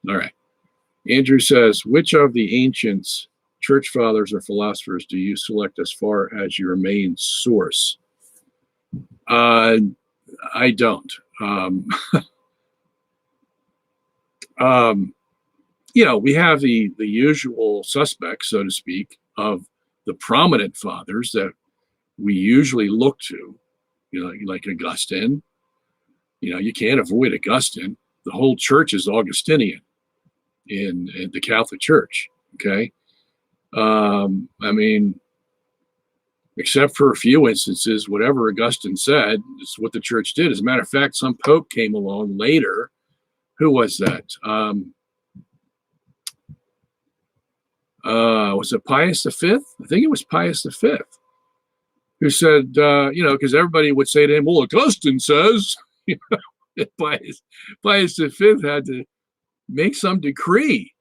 All right. Andrew says, which of the ancients, church fathers or philosophers, do you select as far as your main source? I don't. We have the usual suspects, so to speak, of the prominent fathers that we usually look to, like Augustine. You can't avoid Augustine. The whole church is Augustinian in the Catholic Church. Okay. I mean, except for a few instances, whatever Augustine said is what the church did. As a matter of fact, some pope came along later. Who was that? Was it Pius V? I think it was Pius V, who said, because everybody would say to him, well, Augustine says, Pius V had to make some decree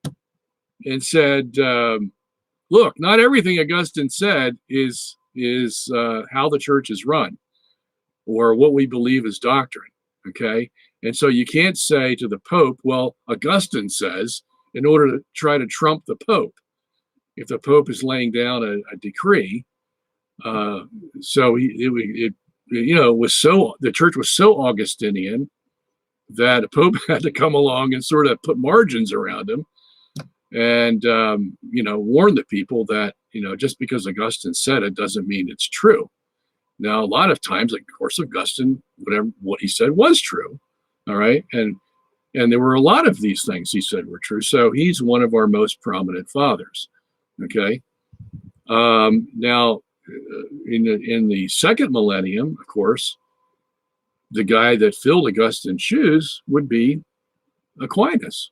and said, look, not everything Augustine said is how the church is run or what we believe is doctrine. Okay. And so you can't say to the Pope, well, Augustine says, in order to try to trump the Pope, if the Pope is laying down a decree. So it was the church was so Augustinian that the Pope had to come along and sort of put margins around him and, warn the people that, just because Augustine said it doesn't mean it's true. Now, a lot of times, of course, Augustine, what he said was true. All right. And there were a lot of these things he said were true. So he's one of our most prominent fathers. Okay. Now, in the second millennium, of course, the guy that filled Augustine's shoes would be Aquinas.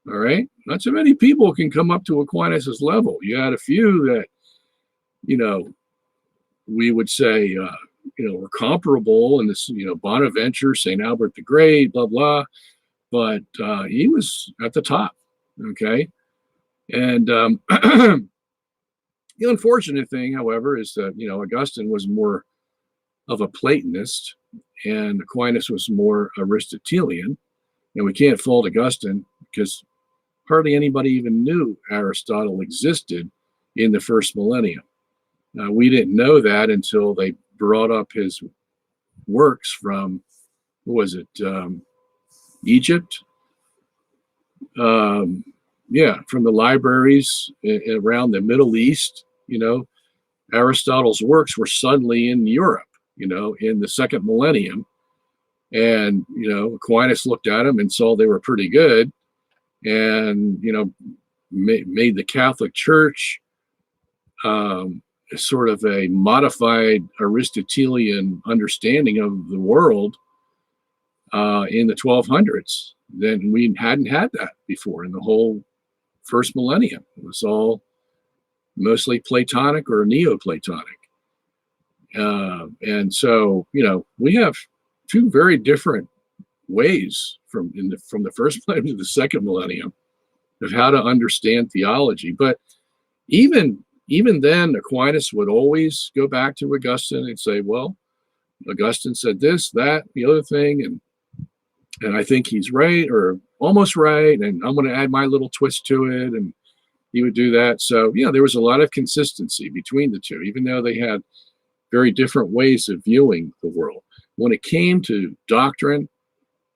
All right. Not so many people can come up to Aquinas's level. You had a few that, we would say, were comparable in this, Bonaventure, St. Albert the Great, blah, blah. But he was at the top. Okay. And the unfortunate thing, however, is that, Augustine was more of a Platonist and Aquinas was more Aristotelian. And we can't fault Augustine because hardly anybody even knew Aristotle existed in the first millennium. We didn't know that until they brought up his works from, Egypt? From the libraries around the Middle East. Aristotle's works were suddenly in Europe, in the second millennium. And, Aquinas looked at them and saw they were pretty good and, made the Catholic Church sort of a modified Aristotelian understanding of the world in the 1200s. Then we hadn't had that before in the whole first millennium. It was all mostly Platonic or Neoplatonic. And so, we have two very different ways from the first millennium to the second millennium of how to understand theology. But even then, Aquinas would always go back to Augustine and say, well, Augustine said this, that, the other thing, and I think he's right or almost right, and I'm going to add my little twist to it, and he would do that. So, there was a lot of consistency between the two, even though they had very different ways of viewing the world. When it came to doctrine,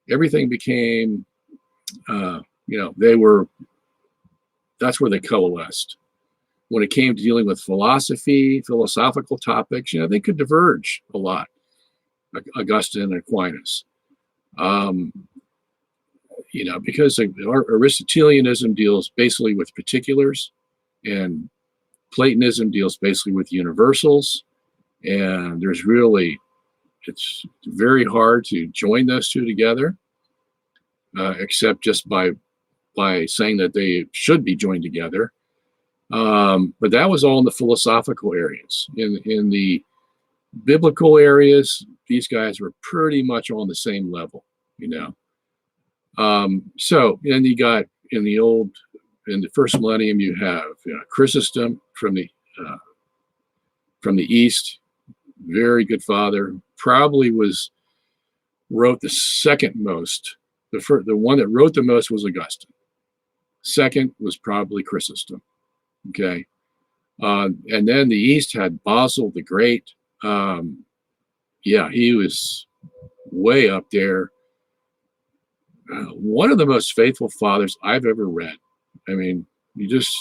everything became, that's where they coalesced. When it came to dealing with philosophy, philosophical topics, they could diverge a lot, Augustine and Aquinas. Because Aristotelianism deals basically with particulars and Platonism deals basically with universals. And it's very hard to join those two together, except just by saying that they should be joined together. But that was all in the philosophical areas. In the biblical areas, these guys were pretty much on the same level, So, and you got in the first millennium, you have Chrysostom from the East, very good father. Probably wrote the second most. The one that wrote the most was Augustine. Second was probably Chrysostom. Okay. And then the East had Basil the Great. Yeah, he was way up there. One of the most faithful fathers I've ever read. I mean, he just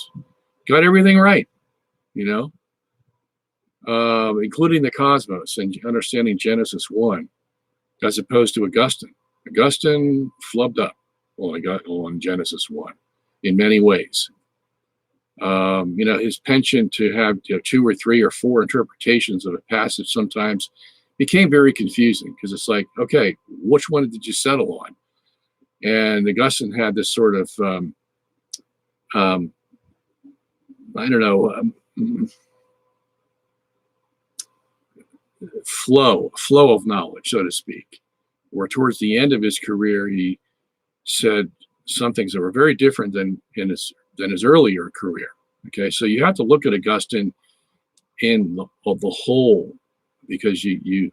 got everything right, you know, including the cosmos and understanding Genesis 1, as opposed to Augustine. Augustine flubbed up on Genesis 1 in many ways. His penchant to have 2 or 3 or 4 interpretations of a passage sometimes became very confusing, because it's like, okay, which one did you settle on? And Augustine had this sort of, I don't know, flow of knowledge, so to speak, where towards the end of his career, he said some things that were very different than his earlier career. Okay, so you have to look at Augustine in the whole, because you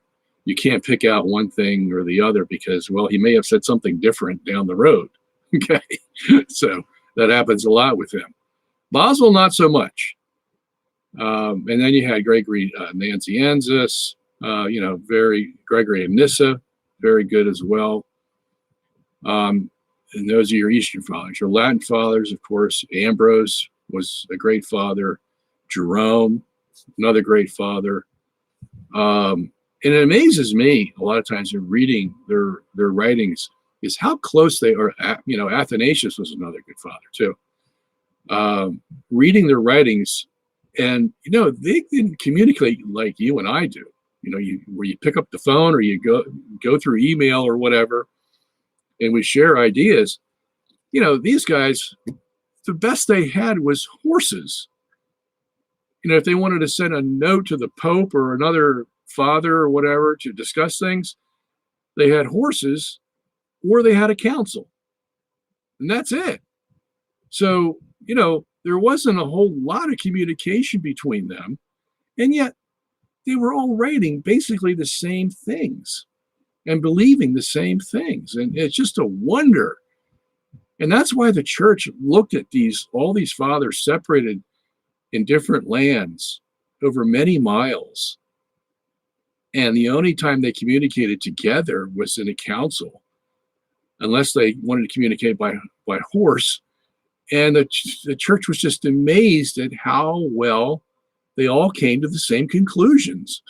can't pick out one thing or the other, because, well, he may have said something different down the road. Okay, so that happens a lot with him. Basil, not so much. And then you had Gregory Nazianzus, Gregory of Nyssa, very good as well. And those are your Eastern fathers. Your Latin fathers, of course, Ambrose was a great father. Jerome, another great father. And it amazes me a lot of times in reading their writings is how close they are. Athanasius was another good father too. Reading their writings, and they didn't communicate like you and I do. Where you pick up the phone or you go through email or whatever, and we share ideas. These guys, the best they had was horses. If they wanted to send a note to the Pope or another father or whatever to discuss things, they had horses, or they had a council, and that's it. So, there wasn't a whole lot of communication between them, and yet they were all writing basically the same things and believing the same things. And it's just a wonder. And that's why the church looked at all these fathers separated in different lands over many miles. And the only time they communicated together was in a council, unless they wanted to communicate by horse. And the church was just amazed at how well they all came to the same conclusions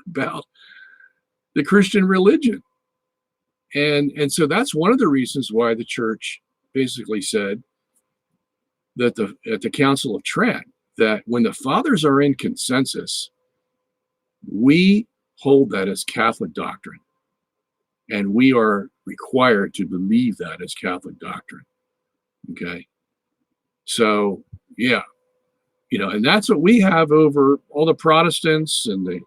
about the Christian religion. And so that's one of the reasons why the church basically said that at the Council of Trent, that when the fathers are in consensus, we hold that as Catholic doctrine. And we are required to believe that as Catholic doctrine. Okay. So, yeah, and that's what we have over all the Protestants and the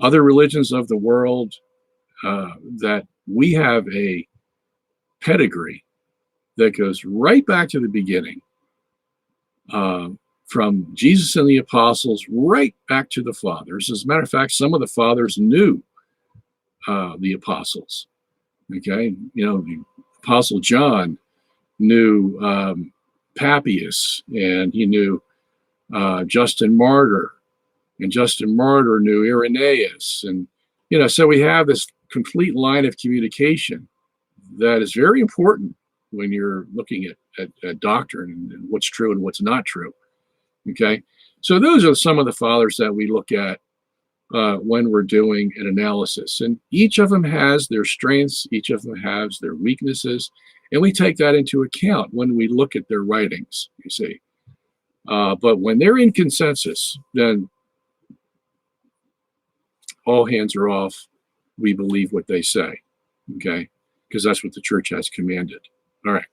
other religions of the world, that we have a pedigree that goes right back to the beginning, from Jesus and the apostles right back to the fathers. As a matter of fact, some of the fathers knew the apostles. Okay, the Apostle John knew Papias, and he knew Justin Martyr, and Justin Martyr knew Irenaeus, and so we have this complete line of communication that is very important when you're looking at doctrine and what's true and what's not true. Okay, so those are some of the fathers that we look at when we're doing an analysis, and each of them has their strengths, each of them has their weaknesses, and we take that into account when we look at their writings, you see. But when they're in consensus, then all hands are off. We believe what they say, okay? Because that's what the church has commanded. All right.